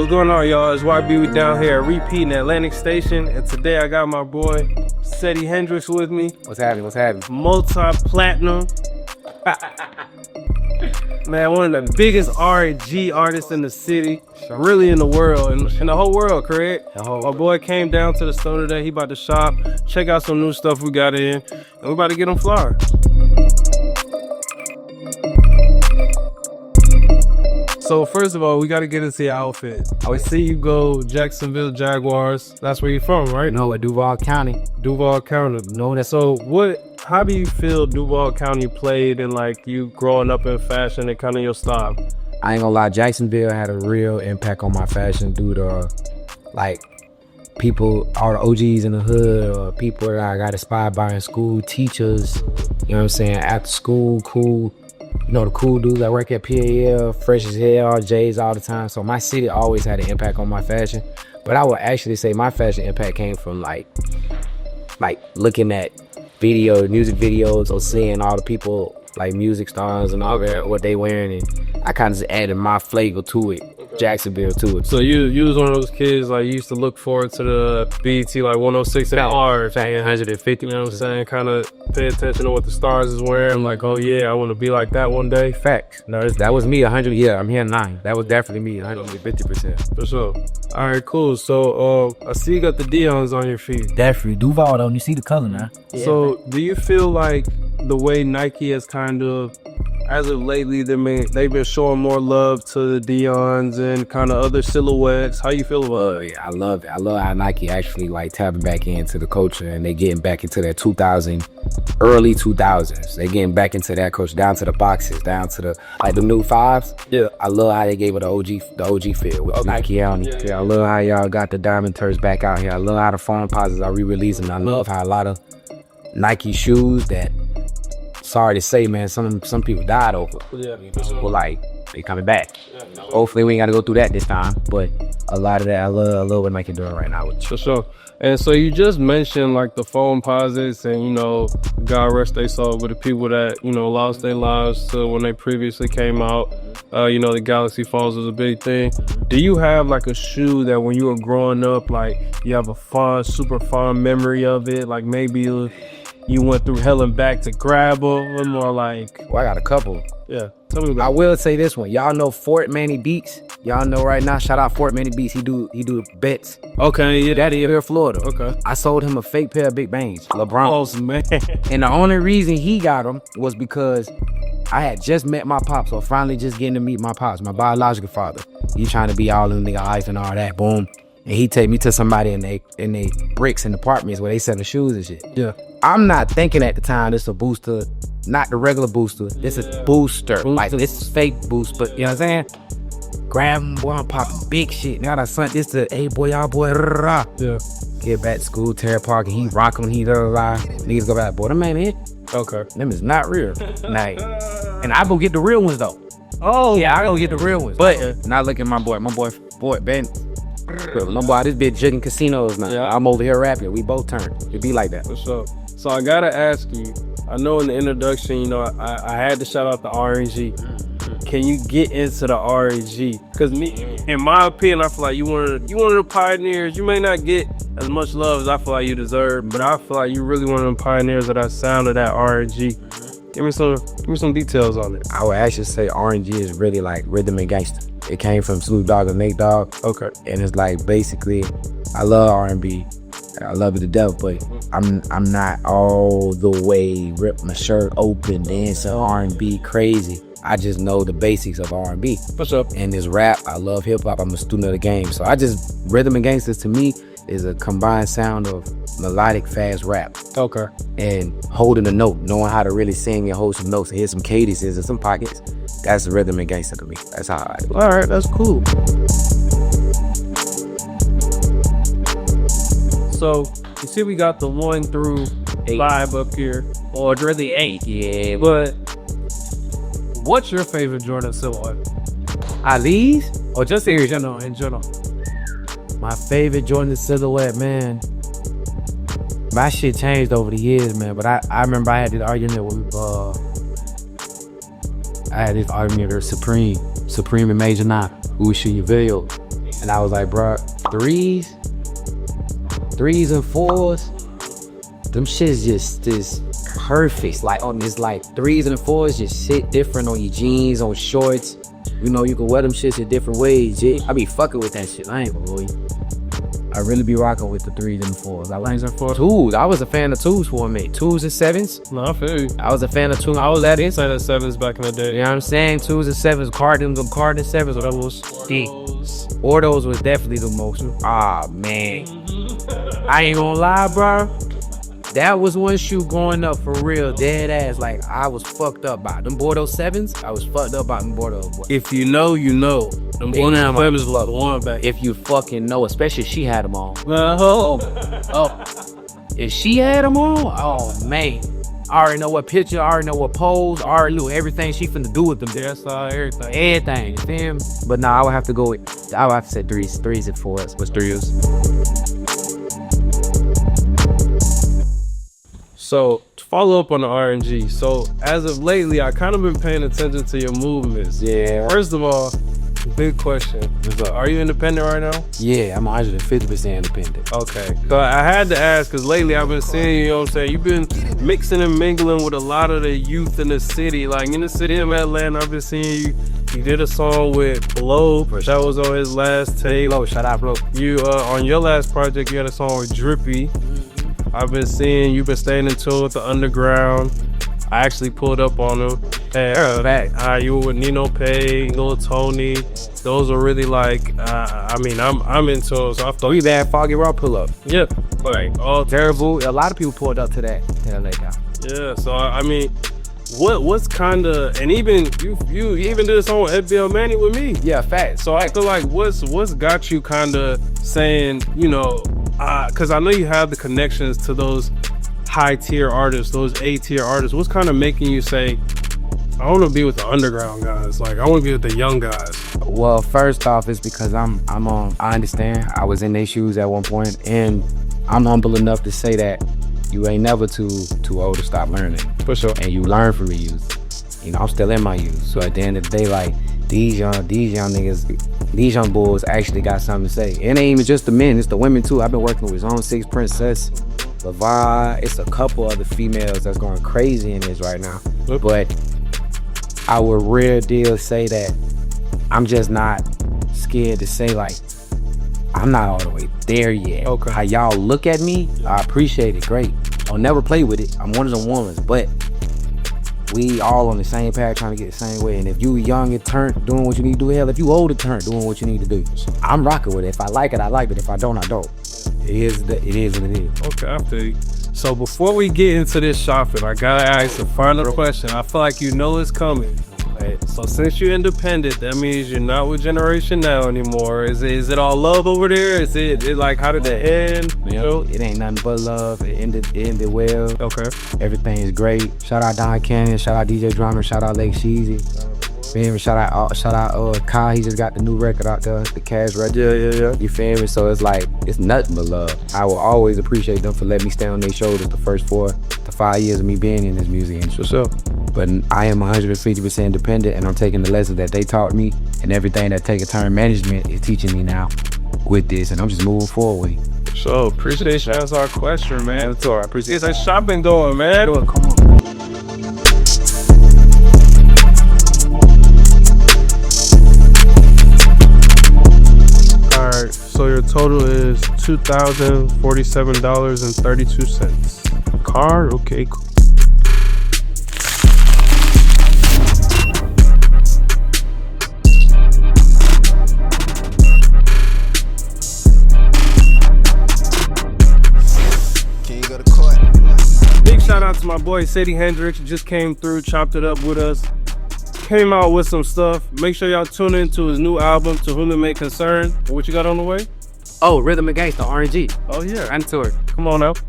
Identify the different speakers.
Speaker 1: What's going on, y'all? It's YB. We down here at Repeat in Atlantic Station, and today I got my boy Seddy Hendrinx with me.
Speaker 2: What's happening? What's happening?
Speaker 1: Multi-platinum. Man, one of the biggest R&G artists in the city, really in the world, in the whole world, correct? My boy came down to the store today. He about to shop, check out some new stuff we got in, and we about to get him fly. So first of all, we got to get into your outfit. I see you go Jacksonville Jaguars. That's where you're from, right?
Speaker 2: No, Duval County.
Speaker 1: Duval County.
Speaker 2: No, that's
Speaker 1: So how do you feel Duval County played in like you growing up in fashion and kind of your style?
Speaker 2: I ain't gonna lie, Jacksonville had a real impact on my fashion due to like people, all the OGs in the hood, or people that I got inspired by in school, teachers, you know what I'm saying, after school, cool. You know, the cool dudes that work at PAL, fresh as hell, J's all the time. So my city always had an impact on my fashion. But I would actually say my fashion impact came from like looking at music videos, or seeing all the people like music stars and all that, what they wearing, and I kind of just added my flavor to it. Jacksonville to it.
Speaker 1: So you was one of those kids like you used to look forward to the BET like 106 and R,
Speaker 2: 150.
Speaker 1: you know what I'm saying? Kind of pay attention to what the stars is wearing. Like, oh yeah, I want to be like that one day.
Speaker 2: Facts. No, that was me 100. Yeah, I'm here 9. That was definitely me 150%.
Speaker 1: For sure. All right, cool. So I see you got the Dion's on your feet.
Speaker 3: Definitely Duval though. You see the color now.
Speaker 1: Yeah. So do you feel like the way Nike has kind of, as of lately, they've been showing more love to the Dion's and kind of other silhouettes? How you feel about it?
Speaker 2: Yeah, I love it. I love how Nike actually like tapping back into the culture, and they getting back into that early 2000s. They getting back into that culture, down to the boxes, down to the like the new 5s.
Speaker 1: Yeah,
Speaker 2: I love how they gave it the OG feel with Nike on it. Yeah, I love how y'all got the diamond turds back out here. I love how the foam posits are re-releasing. I love how a lot of Nike shoes that, sorry to say, man, some people died over.
Speaker 1: Yeah.
Speaker 2: Well, like, they coming back. Hopefully we ain't gotta go through that this time. But a lot of that, I love what Nike doing right now.
Speaker 1: For sure. And so you just mentioned like the foam posits and, you know, God rest their soul, but the people that, you know, lost their lives to when they previously came out. You know, the Galaxy Falls was a big thing. Do you have like a shoe that when you were growing up, like you have a super fond memory of it? Like maybe you went through hell and back to grab them, or like...
Speaker 2: Well, I got a couple.
Speaker 1: Yeah, tell me about it.
Speaker 2: I will say this one. Y'all know Fort Manny Beats? Y'all know right now, shout out Fort Manny Beats. He do bets.
Speaker 1: Okay, yeah.
Speaker 2: Daddy here in Florida.
Speaker 1: Okay.
Speaker 2: I sold him a fake pair of Big Bangs, LeBron.
Speaker 1: Oh, man.
Speaker 2: And the only reason he got them was because I had just met my pops, so finally just getting to meet my pops, my biological father. He trying to be all in the life and all that, boom. And he take me to somebody in they bricks and apartments where they selling shoes and shit.
Speaker 1: Yeah.
Speaker 2: I'm not thinking at the time this a booster, not the regular booster. This is booster. Like this is fake boost, but you know what I'm saying? Grab him, boy, I'm popping big shit. Now I sent this to, hey boy, y'all boy, rah.
Speaker 1: Yeah.
Speaker 2: Get back to school, Terry Park, and he rockin', he niggas go back, boy, them ain't it.
Speaker 1: Okay.
Speaker 2: Them is not real. Nah. And I go get the real ones though.
Speaker 1: Oh.
Speaker 2: Yeah, I go get the real ones. But not looking at my boy Ben. My boy, this bitch jigging casinos now.
Speaker 1: Yeah.
Speaker 2: I'm over here rapping. We both turn. It be like that.
Speaker 1: For sure. So I gotta ask you, I know in the introduction, you know, I had to shout out the R&G. Can you get into the R&G? Because me, in my opinion, I feel like you one of the pioneers. You may not get as much love as I feel like you deserve, but I feel like you really one of the pioneers of that sound of that R&G. Give me some details on it.
Speaker 2: I would actually say R&G is really like rhythm and gangster. It came from Snoop Dogg and Nate Dogg.
Speaker 1: Okay.
Speaker 2: And it's like basically, I love R&B. I love it to death, but I'm not all the way rip my shirt open, dance R&B crazy. I just know the basics of R&B.
Speaker 1: For sure.
Speaker 2: And this rap, I love hip hop. I'm a student of the game. So rhythm and gangsters to me is a combined sound of melodic, fast rap.
Speaker 1: Okay.
Speaker 2: And holding a note, knowing how to really sing and hold some notes and hit some cadences and some pockets. That's the rhythm and gangster to me. That's how I do it.
Speaker 1: All right, that's cool. So you see, we got the 1 through 5 up here, or it's really 8.
Speaker 2: Yeah,
Speaker 1: but what's your favorite Jordan silhouette?
Speaker 2: Ali's?
Speaker 1: Or just in general?
Speaker 2: My favorite Jordan silhouette, man. My shit changed over the years, man. But I remember I had this argument with Supreme and Major 9. Who should you veil? And I was like, bro, threes and fours, them shits just perfect. Like on this, like threes and fours just sit different on your jeans, on shorts. You know, you can wear them shits in different ways, G. I be fucking with that shit. I ain't gonna lie. I really be rocking with the threes and fours. I like twos. I was a fan of twos for a minute. Twos and sevens.
Speaker 1: No, I feel you.
Speaker 2: I was a fan of twos.
Speaker 1: I was at inside of sevens back in the day.
Speaker 2: You know what I'm saying? Twos and sevens, cardinals, sevens, whatever was thick. Or those was definitely the most. Ah, man. I ain't gonna lie, bro. That was one shoe growing up for real, dead ass. Like, I was fucked up by them Bordeaux sevens. I was fucked up by them Bordeaux.
Speaker 1: If you know, you know. Them sevens was the one back.
Speaker 2: If you fucking know, especially if she had them on.
Speaker 1: Oh.
Speaker 2: If she had them on, oh man. I already know what picture, I already know what pose, I already knew everything she finna do with them.
Speaker 1: That's everything.
Speaker 2: Everything, you feel me? But nah, I would have to go with, I would have to say threes and fours. What's threes?
Speaker 1: So, to follow up on the RNG. So, as of lately, I kind of been paying attention to your movements.
Speaker 2: Yeah.
Speaker 1: First of all, big question. Are you independent right now?
Speaker 2: Yeah, I'm 150% independent.
Speaker 1: Okay. So, I had to ask, because lately I've been seeing you, know what I'm saying? You've been mixing and mingling with a lot of the youth in the city. Like, in the city of Atlanta, I've been seeing you. You did a song with Blow. That was on his last tape.
Speaker 2: Blow, shout out Blow.
Speaker 1: You, on your last project, you had a song with Drippy. I've been seeing you've been staying in tune with the underground. I actually pulled up on them. And you were with Nino Pay, Lil Tony. Those are really like, I'm in tune. So I thought
Speaker 2: you bad Foggy Raw pull up.
Speaker 1: Yeah, like all
Speaker 2: terrible. A lot of people pulled up to that.
Speaker 1: Yeah, so I mean, what's kind of, and even you even did a song with FBL Manny with me.
Speaker 2: Yeah, facts.
Speaker 1: So I feel like what's got you kind of saying, you know, because I know you have the connections to those high tier artists, those A tier artists. What's kind of making you say, I want to be with the underground guys, like I want to be with the young guys?
Speaker 2: Well, first off, it's because I understand. I was in their shoes at one point, and I'm humble enough to say that you ain't never too old to stop learning.
Speaker 1: For sure.
Speaker 2: And you learn from your youth. You know, I'm still in my youth. So at the end of the day, like these young niggas, these young boys actually got something to say. It ain't even just the men, it's the women too. I've been working with Zone 6 Princess, LaVar. It's a couple other females that's going crazy in this right now.
Speaker 1: Yep.
Speaker 2: But I would real deal say that I'm just not scared to say like, I'm not all the way there yet.
Speaker 1: Okay.
Speaker 2: How y'all look at me, I appreciate it, great. I'll never play with it. I'm one of them ones, but we all on the same path trying to get the same way. And if you young and turnt doing what you need to do, hell, if you old and turnt doing what you need to do, I'm rocking with it. If I like it, I like it. If I don't, I don't. It is what it is.
Speaker 1: Okay, I feel you. So before we get into this shopping, I gotta ask a final question. I feel like you know it's coming. Right? So since you're independent, that means you're not with Generation Now anymore. Is it all love over there? Is it like, how did it end?
Speaker 2: You know? It ain't nothing but love. It ended well.
Speaker 1: Okay.
Speaker 2: Everything is great. Shout out Don Cannon. Shout out DJ Drummer. Shout out Lake Sheezy. Feel me? Shout out Kai. He just got the new record out there, the Cash Record. Yeah. You feel me? So it's like, it's nothing but love. I will always appreciate them for letting me stand on their shoulders the first 4 to 5 years of me being in this music industry.
Speaker 1: So.
Speaker 2: But I am 150% independent, and I'm taking the lessons that they taught me, and everything that Take a Turn Management is teaching me now with this, and I'm just moving forward.
Speaker 1: So appreciate you. That's our question, man. That's all right. Appreciate that shopping going, man.
Speaker 2: Come on.
Speaker 1: Alright, so your total is $2,047.32. Card? Okay, cool. Big shout out to my boy Seddy Hendrinx. Just came through, chopped it up with us. Came out with some stuff. Make sure y'all tune into his new album, To Whom It May Concern. What you got on the way?
Speaker 2: Oh, Rhythm and Gangsta, RNG.
Speaker 1: Oh yeah.
Speaker 2: And tour.
Speaker 1: Come on out.